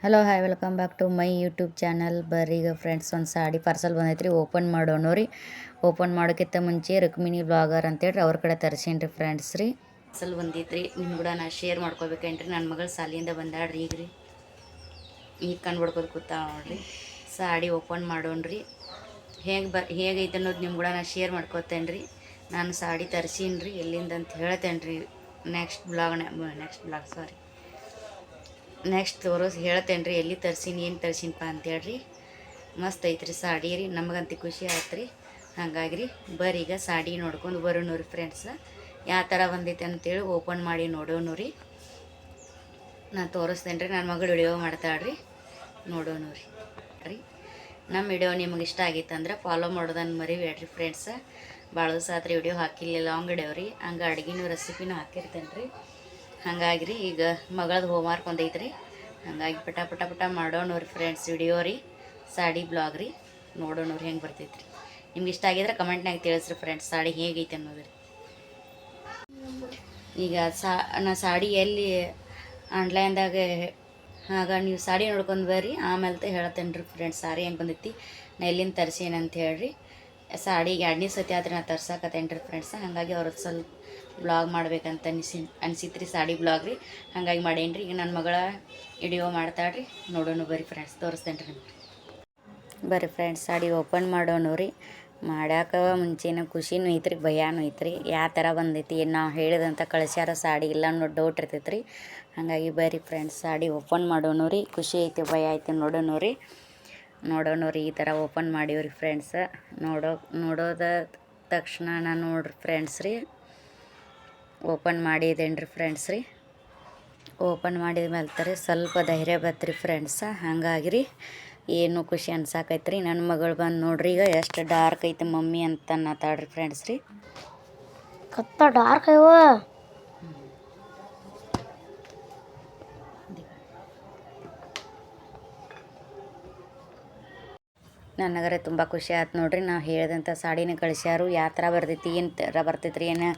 Hello hi welcome back to my YouTube channel. ಬರ್ರಿ ಈಗ friends ಒಂದು ಸಾಡಿ ಪಾರ್ಸಲ್ ಬಂದೈತ್ರಿ, ಓಪನ್ ಮಾಡೋಣ ರೀ. ಓಪನ್ ಮಾಡೋಕ್ಕಿಂತ ಮುಂಚೆ ರುಕ್ಮಿಣಿ ಬ್ಲಾಗರ್ ಅಂತೇಳಿ ಅವ್ರ ಕಡೆ ತರಿಸೀನಿ ರೀ ಫ್ರೆಂಡ್ಸ್ ರೀ. ಪಾರ್ಸಲ್ ಬಂದಿತ್ತು ನಿಮ್ಮ ಕೂಡ ನಾ ಶೇರ್ ಮಾಡ್ಕೋಬೇಕೇನ್ರಿ. ನನ್ನ ಮಗಳು ಸಾಲಿಯಿಂದ ಬಂದಾಡ್ರಿ ಈಗ ಕಣ್ಣು ಬಿಡ್ಕೋದು ಕೂತ ನೋಡ್ರಿ. ಸಾಡಿ ಓಪನ್ ಮಾಡೋಣ್ರಿ. ಹೇಗೈತೆ ಅನ್ನೋದು ನಿಮ್ಮ ಕೂಡ ನಾ ಶೇರ್ ಮಾಡ್ಕೋತೇನೆ ರೀ. ನಾನು ಸಾಡಿ ತರಿಸೀನಿ ರೀ, ಎಲ್ಲಿಂದ ಅಂತ ಹೇಳ್ತೇನೆ ರೀ. ನೆಕ್ಸ್ಟ್ ಹೇಳ್ತೇನೆ ರೀ ಎಲ್ಲಿ ತರ್ಸೀನಿ, ಏನು ತರ್ಸೀನಪ್ಪ ಅಂತೇಳ್ರಿ. ಮಸ್ತ್ ಐತ್ರಿ ಸಾಡಿ ರೀ, ನಮಗಂತೂ ಖುಷಿ ಆಯ್ತು ರೀ. ಹಾಗಾಗಿ ರೀ ಬರ್ರಿ ಈಗ ಸಾಡಿ ನೋಡ್ಕೊಂಡು ಬರೋಣ ರೀ ಫ್ರೆಂಡ್ಸ್. ಯಾವ ಥರ ಬಂದೈತೆ ಅಂತೇಳಿ ಓಪನ್ ಮಾಡಿ ನೋಡೋಣ ರೀ. ನಾನು ತೋರಿಸ್ತೇನೆ ರೀ, ನನ್ನ ಮಗಳು ವಿಡಿಯೋ ಮಾಡ್ತಾಳ್ರಿ, ನೋಡೋಣ ರೀ. ನಮ್ಮ ವಿಡಿಯೋ ನಿಮಗೆ ಇಷ್ಟ ಆಗಿತ್ತಂದ್ರೆ ಫಾಲೋ ಮಾಡೋದನ್ನು ಮರಿಬೇಡ್ರಿ ಫ್ರೆಂಡ್ಸ್. ಭಾಳ ದಿವಸ ಆತ್ರಿ ವಿಡಿಯೋ ಹಾಕಿಲ್ಲ, ಲಾಂಗ್ ವಿಡಿಯೋ ರೀ. ಹಂಗೆ ಅಡುಗೆನೂ ರೆಸಿಪಿನೂ ಹಾಕಿರ್ತೇನೆ ರೀ. ಹಾಗಾಗಿ ರೀ ಈಗ ಮಗಳದ್ದು ಹೋಮ್ವರ್ಕ್ ಒಂದೈತೆ ರೀ. ಹಾಗಾಗಿ ಪಟ ಮಾಡೋಣ ರೀ ಫ್ರೆಂಡ್ಸ್ ವಿಡಿಯೋ ರೀ. ಸಾಡಿ ಬ್ಲಾಗ್ ರೀ, ನೋಡೋಣ ರೀ ಹೆಂಗೆ ಬರ್ತೈತೆ ರೀ. ನಿಮ್ಗೆ ಇಷ್ಟ ಆಗಿದ್ರೆ ಕಮೆಂಟ್ನಾಗ ತಿಳಿಸ್ರಿ ಫ್ರೆಂಡ್ಸ್, ಸಾಡಿ ಹೇಗೈತೆ ಅನ್ನೋದು ರೀ. ಈಗ ನಾ ಸಾಡಿ ಎಲ್ಲಿ ಆನ್ಲೈನ್ದಾಗ ಆಗ ನೀವು ಸಾಡಿ ನೋಡ್ಕೊಂಡು ಬರ್ರಿ, ಆಮೇಲೆ ಹೇಳ್ತೇನೆ ರೀ ಫ್ರೆಂಡ್ಸ್ ಸಾರಿ ಹೆಂಗೆ ಬಂದೈತಿ, ನಾ ಎಲ್ಲಿಂದ ತರಿಸೀನಿ ಅಂತ ಹೇಳ್ರಿ. ಸಾಡಿಗೆ 2ನೇ ಸತಿ ಆದ್ರೆ ನಾ ತರ್ಸಕತ್ತೇನೆ ರೀ ಫ್ರೆಂಡ್ಸ್. ಹಾಗಾಗಿ ಅವ್ರದ್ದು ಸ್ವಲ್ಪ ಬ್ಲಾಗ್ ಮಾಡ್ಬೇಕಂತ ಅನಿಸಿತ್ರಿ, ಸಾಡಿ ಬ್ಲಾಗ್ ರೀ. ಹಾಗಾಗಿ ಮಾಡೇನಿ ರೀ. ಈಗ ನನ್ನ ಮಗಳ ವಿಡಿಯೋ ಮಾಡ್ತಾಳ್ರಿ, ನೋಡೋಣ ಬರ್ರಿ ಫ್ರೆಂಡ್ಸ್, ತೋರಿಸ್ತೇನೆ ರೀ ನಿಮ್ಗೆ. ಬರ್ರಿ ಫ್ರೆಂಡ್ಸ್ ಸಾಡಿ ಓಪನ್ ಮಾಡೋಣ ರೀ. ಮಾಡ್ಯಾಕ ಮುಂಚೆನ ಖುಷಿನೂ ಐತ್ರಿ, ಭಯನೂ ಐತ್ರಿ. ಯಾವ ಥರ ಬಂದೈತಿ, ನಾವು ಹೇಳಿದಂಥ ಕಳಿಸ್ಯಾರ ಸಾಡಿ ಇಲ್ಲ ಅನ್ನೋ ಡೌಟ್ ಇರ್ತೈತೆ ರೀ. ಹಾಗಾಗಿ ಬರ್ರಿ ಫ್ರೆಂಡ್ಸ್ ಸಾಡಿ ಓಪನ್ ಮಾಡೋಣ ರೀ. ಖುಷಿ ಐತಿ ಭಯ ಐತಿ ನೋಡೋಣ ರೀ. ಈ ಥರ ಓಪನ್ ಮಾಡೀವ್ರಿ ಫ್ರೆಂಡ್ಸ್. ನೋಡೋದ ತಕ್ಷಣ ನಾನು ನೋಡ್ರಿ ಫ್ರೆಂಡ್ಸ್ ರೀ, ಓಪನ್ ಮಾಡಿದೇನು ರೀ ಫ್ರೆಂಡ್ಸ್ ರೀ. ಓಪನ್ ಮಾಡಿದ ಮೇಲೆ ರೀ ಸ್ವಲ್ಪ ಧೈರ್ಯ ಬತ್ರಿ ಫ್ರೆಂಡ್ಸ. ಹಾಗಾಗಿ ರೀ ಏನು ಖುಷಿ ಅನ್ಸಾಕೈತ್ರಿ. ನನ್ನ ಮಗಳು ಬಂದು ನೋಡ್ರಿ ಈಗ ಎಷ್ಟು ಡಾರ್ಕ್ ಐತೆ ಮಮ್ಮಿ ಅಂತ ಅನ್ನತಾಳ್ರಿ ಫ್ರೆಂಡ್ಸ್ ರೀ. ಕತ್ತ ಡಾರ್ಕ್ ಅಯ್ಯೋ. ನನಗರೆ ತುಂಬ ಖುಷಿ ಆಯ್ತು ನೋಡ್ರಿ. ನಾವು ಹೇಳಿದಂಥ ಸಾಡಿನ ಕಳಿಸ್ಯಾರು. ಯಾವ ಥರ ಬರ್ತೈತಿ, ಏನು ಥರ ಬರ್ತೈತೆ ರೀ, ಏನು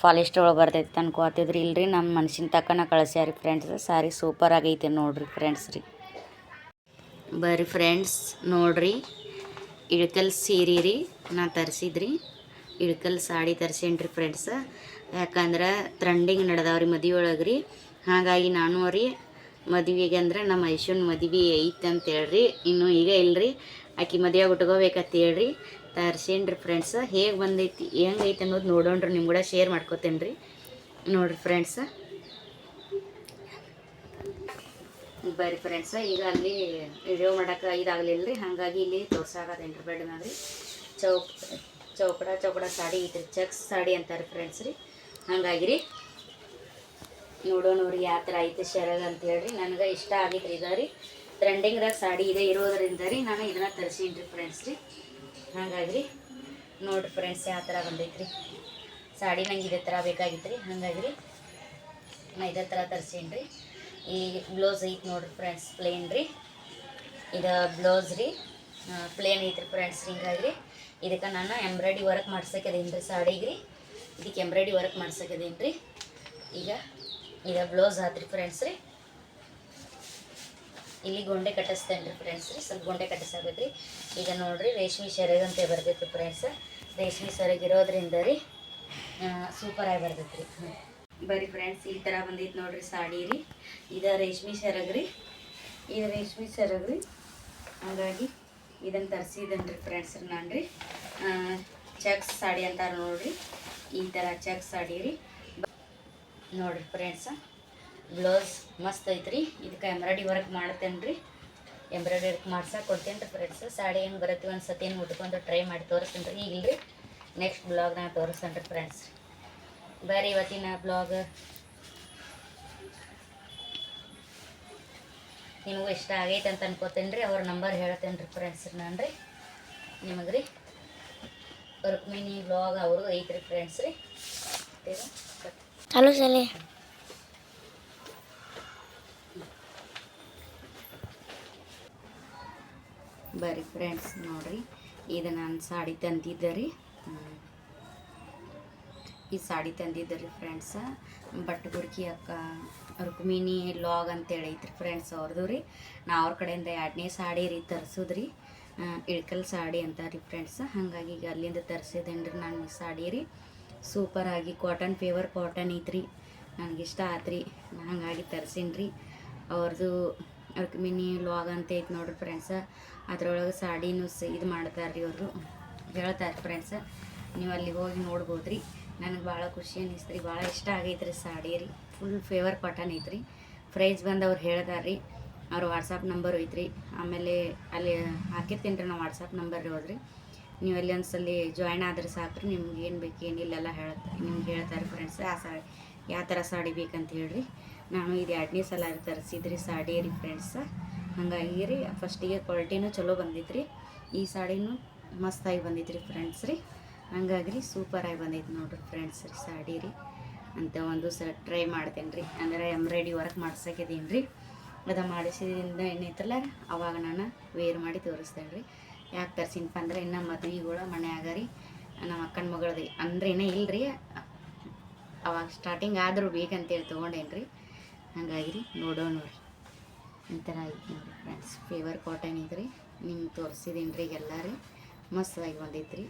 ಪಾಲಿಸ್ಟರ್ ಒಳಗೆ ಬರ್ತೈತಿ ಅನ್ಕೋತಿದ್ರಿ. ಇಲ್ರಿ ನಮ್ಮ ಮನ್ಸಿನ ತಕ್ಕನ ಕಳಿಸ್ಯಾರಿ ಫ್ರೆಂಡ್ಸ್. ಸಾರಿ ಸೂಪರ್ ಆಗೈತೆ ನೋಡ್ರಿ ಫ್ರೆಂಡ್ಸ್ ರೀ. ಬರ್ರಿ ಫ್ರೆಂಡ್ಸ್ ನೋಡ್ರಿ, ಇಳ್ಕಲ್ ಸೀರೆ ರೀ ನಾ ತರಿಸಿದ್ರಿ. ಇಳ್ಕಲ್ ಸಾಡಿ ತರಿಸೇನಿ ರೀ ಫ್ರೆಂಡ್ಸ್. ಯಾಕಂದ್ರೆ ಟ್ರೆಂಡಿಂಗ್ ನಡೆದಾವ್ರಿ ಮದುವೆ ಒಳಗೆ ರೀ. ಹಾಗಾಗಿ ನಾನು ರೀ ಮದುವೆಗೆ ಅಂದ್ರೆ ನಮ್ಮ ಐಶನ್ ಮದುವೆ ಐತೆ ಅಂತೇಳ್ರಿ. ಇನ್ನೂ ಈಗ ಇಲ್ಲರಿ, ಆಕೆ ಮದುವೆ ಉಟ್ಕೋಬೇಕಂತ ಹೇಳ್ರಿ ತರ್ಸೇನಿ ರೀ ಫ್ರೆಂಡ್ಸ್. ಹೇಗೆ ಬಂದೈತಿ ಹೆಂಗೈತೆ ಅನ್ನೋದು ನೋಡೋಣ್ರಿ, ನಿಮ್ಮ ಕೂಡ ಶೇರ್ ಮಾಡ್ಕೋತೇನೆ ರೀ. ನೋಡಿರಿ ಫ್ರೆಂಡ್ಸ, ಬರ್ರಿ ಫ್ರೆಂಡ್ಸ. ಈಗ ಅಲ್ಲಿ ವಿಡಿಯೋ ಮಾಡೋಕೆ ಇದಾಗಲಿಲ್ಲ ರೀ, ಹಾಗಾಗಿ ಇಲ್ಲಿ ತೋರ್ಸಾಕತ್ತೇನೆ ರೀ ಬೆಡ್ ಮ್ಯಾಗ ರೀ. ಚೌಕಡ ಸಾಡಿ ಐತ್ರಿ, ಚೆಕ್ಸ್ ಸಾಡಿ ಅಂತಾರೆ ಫ್ರೆಂಡ್ಸ್ ರೀ. ಹಾಗಾಗಿ ರೀ ನೋಡೋಣ ರೀ ಯಾವ ಥರ ಐತೆ ಶರಗ ಅಂತ ಹೇಳ್ರಿ. ನನಗೆ ಇಷ್ಟ ಆಗೈತೆ ರೀ. ಇದು ರೀ ಟ್ರೆಂಡಿಂಗ್ದಾಗ ಸಾಡಿ ಇದೆ ಇರೋದರಿಂದ ರೀ ನಾನು ಇದನ್ನು ತರಿಸೀನಿ ರೀ ಫ್ರೆಂಡ್ಸ್ ರೀ. ಹಾಗಾಗಿ ರೀ ನೋಡಿರಿ ಫ್ರೆಂಡ್ಸ್ ಯಾವ ಥರ ಬಂದೈತೆ ರೀ ಸಾಡಿ. ನಂಗೆ ಇದೇ ಥರ ಬೇಕಾಗಿತ್ತು ರೀ. ಹಾಗಾಗಿ ರೀ ನಾನು ಇದೇ ಥರ ತರಿಸೀನಿ ರೀ. ಈ ಬ್ಲೌಸ್ ಐತೆ ನೋಡಿರಿ ಫ್ರೆಂಡ್ಸ್, ಪ್ಲೇನ್ ರೀ. ಇದು ಬ್ಲೌಸ್ ರೀ ಪ್ಲೇನ್ ಐತ್ರಿ ಫ್ರೆಂಡ್ಸ್. ಹಿಂಗಾಗಿ ರೀ ಇದಕ್ಕೆ ನಾನು ಎಂಬ್ರಾಯ್ಡಿ ವರ್ಕ್ ಮಾಡ್ಸೋಕಿದ್ದೀನಿ ರೀ ಸಾಡಿಗೆ ರೀ. ಇದಕ್ಕೆ ಎಂಬ್ರಾಯ್ಡಿ ವರ್ಕ್ ಮಾಡ್ಸೋಕಿದ್ದೀನಿ ರೀ. ಈಗ ಇದು ಬ್ಲೌಸ್ ಆತ್ರಿ ಫ್ರೆಂಡ್ಸ್ ರೀ. ಇಲ್ಲಿ ಗೊಂಡೆ ಕಟ್ಟಿಸ್ತೇನೆ ರೀ ಫ್ರೆಂಡ್ಸ್ ರೀ, ಸ್ವಲ್ಪ ಗೊಂಡೆ ಕಟ್ಟಿಸ್ಬೇಕು ರೀ. ಈಗ ನೋಡಿರಿ ರೇಷ್ಮೆ ಸೆರಗಂತೆ ಬರ್ತೈತಿ ಫ್ರೆಂಡ್ಸ್. ರೇಷ್ಮೆ ಸೆರಗಿರೋದ್ರಿಂದ ರೀ ಸೂಪರಾಗಿ ಬರ್ತೈತಿ ರೀ. ಬರ್ರಿ ಫ್ರೆಂಡ್ಸ್ ಈ ಥರ ಬಂದೈತೆ ನೋಡಿರಿ ಸಾಡಿ ರೀ. ಇದು ರೇಷ್ಮೆ ಸೆರಗು ರೀ, ಇದು ರೇಷ್ಮೆ ಸೆರಗು ರೀ. ಹಾಗಾಗಿ ಇದನ್ನು ತರಿಸಿದ್ದೇನೆ ರೀ ಫ್ರೆಂಡ್ಸ್ ನಾನು ರೀ. ಚೆಕ್ಸ್ ಸಾಡಿ ಅಂತಾರೆ ನೋಡಿರಿ, ಈ ಥರ ಚೆಕ್ಸ್ ಸಾಡಿ ರೀ. ನೋಡಿರಿ ಫ್ರೆಂಡ್ಸ, ಬ್ಲೌಸ್ ಮಸ್ತ್ ಐತ್ರಿ. ಇದಕ್ಕೆ ಎಂಬ್ರಾಯ್ಡಿ ವರ್ಕ್ ಮಾಡ್ತೇನೆ ರೀ. ಎಂಬ್ರಾಯ್ಡಿ ವರ್ಕ್ ಮಾಡ್ಸಕ್ಕೆ ಕೊಡ್ತೇನೆ ರೀ ಫ್ರೆಂಡ್ಸ್. ಸಾಡಿ ಹೆಂಗೆ ಬರುತ್ತೆ ಒಂದು ಸತಿ ಏನು ಉಟ್ಕೊಂಡು ಟ್ರೈ ಮಾಡಿ ತೋರಿಸ್ತೇನೆ ರೀ. ಈಗಿಲ್ಲ ರೀ ನೆಕ್ಸ್ಟ್ ಬ್ಲಾಗ್ನಾಗ ತೋರಿಸ್ತೇನೆ ರೀ ಫ್ರೆಂಡ್ಸ್. ಬರ್ರಿ ಇವತ್ತಿನ ಬ್ಲಾಗ್ ನಿಮಗೂ ಇಷ್ಟ ಆಗೈತೆ ಅಂತ ಅನ್ಕೋತೇನೆ ರೀ. ಅವ್ರ ನಂಬರ್ ಹೇಳ್ತೇನೆ ರೀ ಫ್ರೆಂಡ್ಸ್ ನಾನು ರೀ ನಿಮಗೆ ರೀ. ರುಕ್ಮಿಣಿ ಬ್ಲಾಗ್ ಅವ್ರದ್ದು ಐತ್ರಿ ಫ್ರೆಂಡ್ಸ್ ರೀ. ಚಾಲು ಸಲೆ ಬರ್ರಿ ಫ್ರೆಂಡ್ಸ್ ನೋಡಿರಿ, ಇದು ನಾನು ಸಾಡಿ ತಂದಿದ್ದೆ ರೀ. ಈ ಸಾಡಿ ತಂದಿದ್ದೆ ರೀ ಫ್ರೆಂಡ್ಸ. ಬಟ್ಟೆ ಗುರ್ಕಿ ಅಕ್ಕ ರುಕ್ಮಿಣಿ ಲಾಗ್ ಅಂತೇಳಿ ಐತ್ರಿ ಫ್ರೆಂಡ್ಸ್ ಅವ್ರದ್ದು ರೀ. ನಾ ಅವ್ರ ಕಡೆಯಿಂದ 2ನೇ ಸಾಡಿ ರೀ ತರಿಸೋದ್ರಿ. ಇಳ್ಕಲ್ ಸಾಡಿ ಅಂತ ರೀ ಫ್ರೆಂಡ್ಸ್. ಹಾಗಾಗಿ ಈಗ ಅಲ್ಲಿಂದ ತರಿಸಿದೇನೆ ರೀ ನಾನು ಈ ಸಾಡಿ ರೀ. ಸೂಪರಾಗಿ ಕಾಟನ್, ಪ್ಯೂರ್ ಕಾಟನ್ ಐತ್ರಿ. ನನಗಿಷ್ಟ ಆತ್ರಿ, ಹಾಗಾಗಿ ತರಿಸೀನಿ ರೀ. ಅವ್ರದ್ದು ರುಕ್ಮಿಣಿ ಲಾಗ್ ಅಂತ ಐತೆ ನೋಡ್ರಿ ಫ್ರೆಂಡ್ಸ. ಅದ್ರೊಳಗೆ ಸಾಡಿನೂ ಇದು ಮಾಡ್ತಾರೆ ರೀ ಅವರು, ಹೇಳ್ತಾರೆ ಫ್ರೆಂಡ್ಸ. ನೀವು ಅಲ್ಲಿ ಹೋಗಿ ನೋಡ್ಬೋದು ರೀ. ನನಗೆ ಭಾಳ ಖುಷಿ ಅನ್ನಿಸ್ತು ರೀ, ಭಾಳ ಇಷ್ಟ ಆಗೈತೆ ರೀ ಸಾಡಿ ರೀ. ಫುಲ್ ಪ್ಯೂರ್ ಕಾಟನ್ ಐತ್ರಿ. ಪ್ರೈಸ್ ಬಂದು ಅವ್ರು ಹೇಳ್ದಾರೆ ರೀ. ಅವ್ರ ವಾಟ್ಸಪ್ ನಂಬರ್ ಐತ್ರಿ. ಆಮೇಲೆ ಅಲ್ಲಿ ಹಾಕಿರ್ತೀನಿ ರೀ, ನಾವು ವಾಟ್ಸಪ್ ನಂಬರ್ ರೀ ಹೋದ್ರಿ. ನೀವು ಅಲ್ಲಿ ಒಂದ್ಸಲ ಜಾಯ್ನ್ ಆದ್ರೆ ಸಾಕು ರೀ. ನಿಮ್ಗೆ ಏನು ಬೇಕು ಏನಿಲ್ಲೆಲ್ಲ ನಿಮ್ಗೆ ಹೇಳ್ತಾರೆ ಫ್ರೆಂಡ್ಸ್. ಆ ಸಾಡಿ ಯಾವ ಥರ ಸಾಡಿ ಬೇಕಂತ ಹೇಳ್ರಿ. ನಾನು ಇದು 2ನೇ ಸಲ ತರಿಸಿದ್ರಿ ಸಾಡಿ ರೀ ಫ್ರೆಂಡ್ಸ. ಹಾಗಾಗಿ ರೀ ಫಸ್ಟಿಗೆ ಕ್ವಾಲಿಟಿನೂ ಚಲೋ ಬಂದಿತ್ತು ರೀ. ಈ ಸಾಡಿನೂ ಮಸ್ತಾಗಿ ಬಂದಿತ್ತು ರೀ ಫ್ರೆಂಡ್ಸ್ ರೀ. ಹಂಗಾಗಿ ರೀ ಸೂಪರಾಗಿ ಬಂದೈತೆ ನೋಡ್ರಿ ಫ್ರೆಂಡ್ಸ್ ರೀ ಸಾಡಿ ರೀ. ಅಂತ ಒಂದು ಟ್ರೈ ಮಾಡ್ತೇನೆ ರೀ. ಅಂದರೆ ಎಂಬ್ರಾಯ್ಡಿ ವರ್ಕ್ ಮಾಡ್ಸೋಕಿದ್ದೀನಿ ರೀ. ಅದು ಮಾಡಿಸಿದಿಂದ ಏನೈತಲ್ಲ ಅವಾಗ ನಾನು ವೇರ್ ಮಾಡಿ ತೋರಿಸ್ತೇನೆ ರೀ. ಯಾಕೆ ತರ್ಸಿನಪ್ಪ ಅಂದ್ರೆ ಇನ್ನೂ ಮದುವೆಗಳು ಮನ್ಯಾಗ ರೀ. ನಮ್ಮ ಅಕ್ಕನ ಮಗಳದು ಅಂದ್ರೆ ಇನ್ನೂ ಇಲ್ಲ ರೀ, ಅವಾಗ ಸ್ಟಾರ್ಟಿಂಗ್ ಆದರೂ ಬೇಕಂತೇಳಿ ತೊಗೊಂಡೇನು ರೀ. ಹಾಗಾಗಿ ರೀ ನೋಡೋಣ ರೀ. ಈ ಥರ ಐತೆ ನೋಡಿರಿ ಫ್ರೆಂಡ್ಸ್. ಪ್ಯೂರ್ ಕಾಟನ್ ಐತ್ರಿ. ನಿಮ್ಗೆ ತೋರಿಸಿದ್ದೀನಿ ರೀ ಎಲ್ಲ ರೀ. ಮಸ್ತಾಗಿ ಬಂದೈತೆ ರೀ.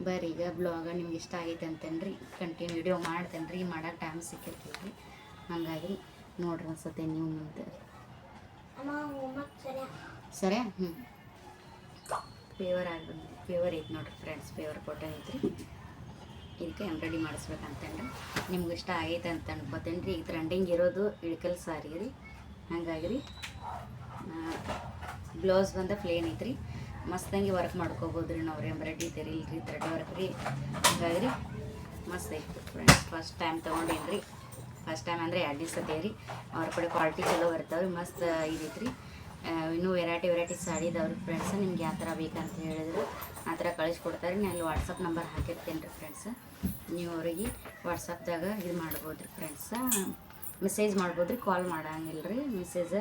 ಬರ್ರಿ ಈಗ ಬ್ಲಾಗ ನಿಮ್ಗೆ ಇಷ್ಟ ಆಗೈತೆ ಅಂತೇನೆ ರೀ. ಕಂಟಿನ್ಯೂ ವಿಡಿಯೋ ಮಾಡ್ತೇನೆ ರೀ. ಮಾಡೋಕ್ಕೆ ಟೈಮ್ ಸಿಕ್ಕಿರ್ತೀವಿ ರೀ. ಹಾಗಾಗಿ ನೋಡ್ರಿ ಅನ್ಸುತ್ತೆ ನೀವು ಮುಂದೆ ಸರಿ. ಪ್ಯೂರ್ ಆಗಿ ಬಂದು ಪ್ಯೂರ್ ಐತೆ ನೋಡ್ರಿ ಫ್ರೆಂಡ್ಸ್. ಪ್ಯೂರ್ ಕಾಟನ್ ಐತ್ರಿ. ಇದಕ್ಕೆ ಎಂಬ್ರಾಯ್ಡಿ ಮಾಡಿಸ್ಬೇಕಂತಂದ್ರೆ ನಿಮ್ಗೆ ಇಷ್ಟ ಆಗೈತೆ ಅಂತ ಅನ್ಕೋತೇನೆ ರೀ. ಈಗ ಟ್ರೆಂಡಿಂಗ್ ಇರೋದು ಇಳ್ಕಲ್ ಸಾರಿ ರೀ. ಹಾಗಾಗಿ ರೀ ಬ್ಲೌಸ್ ಬಂದ ಪ್ಲೇನ್ ಐತ್ರಿ. ಮಸ್ತಾಗಿ ವರ್ಕ್ ಮಾಡ್ಕೋಬೋದು ರೀ ನಾವು. ಎಂಬ್ರಾಯ್ಡಿ ತೆರಿಲ್ಲ ರೀ, ಥ್ರೆಡ್ ವರ್ಕ್ ರೀ. ಹಾಗಾಗಿ ರೀ ಮಸ್ತ್ ಐತಿ ಫ್ರೆಂಡ್ಸ್. ಫಸ್ಟ್ ಟೈಮ್ ತೊಗೊಂಡೇನು ರೀ. ಫಸ್ಟ್ ಟೈಮ್ ಅಂದರೆ 2ನೇ ಸತಿ ರೀ. ಅವ್ರ ಕಡೆ ಕ್ವಾಲಿಟಿ ಚಲೋ ಬರ್ತಾವೆ ರೀ. ಮಸ್ತ್ ಇದೈತೆ ರೀ. ಇನ್ನೂ ವೆರೈಟಿ ಸಾಡಿ ಇದಾವೆ ರೀ ಫ್ರೆಂಡ್ಸ್. ನಿಮ್ಗೆ ಯಾವ ಥರ ಬೇಕಂತ ಹೇಳಿದ್ರೆ ಆ ಥರ ಕಳಿಸ್ಕೊಡ್ತಾರೆ. ನಾನು ಅಲ್ಲಿ ವಾಟ್ಸಪ್ ನಂಬರ್ ಹಾಕಿರ್ತೇನೆ ರೀ ಫ್ರೆಂಡ್ಸ್. ನೀವು ಅವರಿಗೆ ವಾಟ್ಸಪ್ದಾಗ ಇದು ಮಾಡ್ಬೋದು ರೀ ಫ್ರೆಂಡ್ಸ. ಮೆಸೇಜ್ ಮಾಡ್ಬೋದು ರೀ, ಕಾಲ್ ಮಾಡಂಗಿಲ್ಲ ರೀ. ಮೆಸೇಜ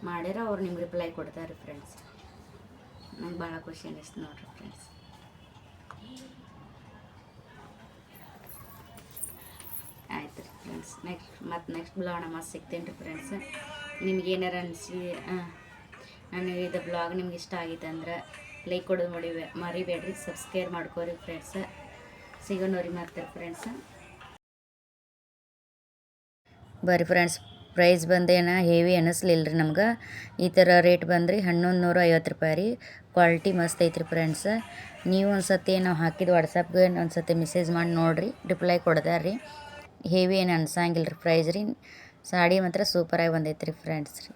ಮಾಡ್ಯಾರ ಅವ್ರು ನಿಮ್ಗೆ ರಿಪ್ಲೈ ಕೊಡ್ತಾರೆ ರೀ ಫ್ರೆಂಡ್ಸ್. ನಂಗೆ ಭಾಳ ಖುಷಿ ಅನ್ನಿಸ್ತು ನೋಡಿರಿ ಫ್ರೆಂಡ್ಸ್. ಆಯ್ತು ರೀ ಫ್ರೆಂಡ್ಸ್. ನೆಕ್ಸ್ಟ್ ಬ್ಲಾಗ್ನ ಮಸ್ತ್ ಸಿಗ್ತೇನೆ ರೀ ಫ್ರೆಂಡ್ಸ್. ನಿಮ್ಗೆ ಏನಾರು ಅನಿಸಿ ನಾನು ಇದು ಬ್ಲಾಗ್ ನಿಮ್ಗೆ ಇಷ್ಟ ಆಗೈತೆ ಅಂದ್ರೆ ಲೈಕ್ ಕೊಡೋದು ಮರಿಬೇಡ್ರಿ. Subscribe ಮಾಡ್ಕೋರಿ friends. ಸಿಗೋಣವ್ರಿ ಮಾಡ್ತಾರೆ ಫ್ರೆಂಡ್ಸ. ಬರ್ರಿ ಫ್ರೆಂಡ್ಸ್. ಪ್ರೈಸ್ ಬಂದೇನ ಹೆವಿ ಅನ್ನಿಸ್ಲಿಲ್ಲ ರೀ ನಮ್ಗೆ. ಈ ಥರ ರೇಟ್ ಬಂದ್ರಿ 1150 ರೂಪಾಯಿ ರೀ. ಕ್ವಾಲಿಟಿ ಮಸ್ತ್ ಐತ್ರಿ ಫ್ರೆಂಡ್ಸ್. ನೀವು ಒಂದು ಸತಿ ನಾವು ಹಾಕಿದ ವಾಟ್ಸಪ್ಗೆ ಒಂದು ಸತಿ ಮೆಸೇಜ್ ಮಾಡಿ ನೋಡಿರಿ, ರಿಪ್ಲೈ ಕೊಡ್ದಾರೆ ರೀ. ಹೆವಿ ಏನು ಅನ್ಸಂಗಿಲ್ಲ ರೀ ಪ್ರೈಸ್ ರೀ. ಸಾಡಿ ಮಾತ್ರ ಸೂಪರಾಗಿ ಬಂದೈತೆ ರೀ ಫ್ರೆಂಡ್ಸ್ ರೀ.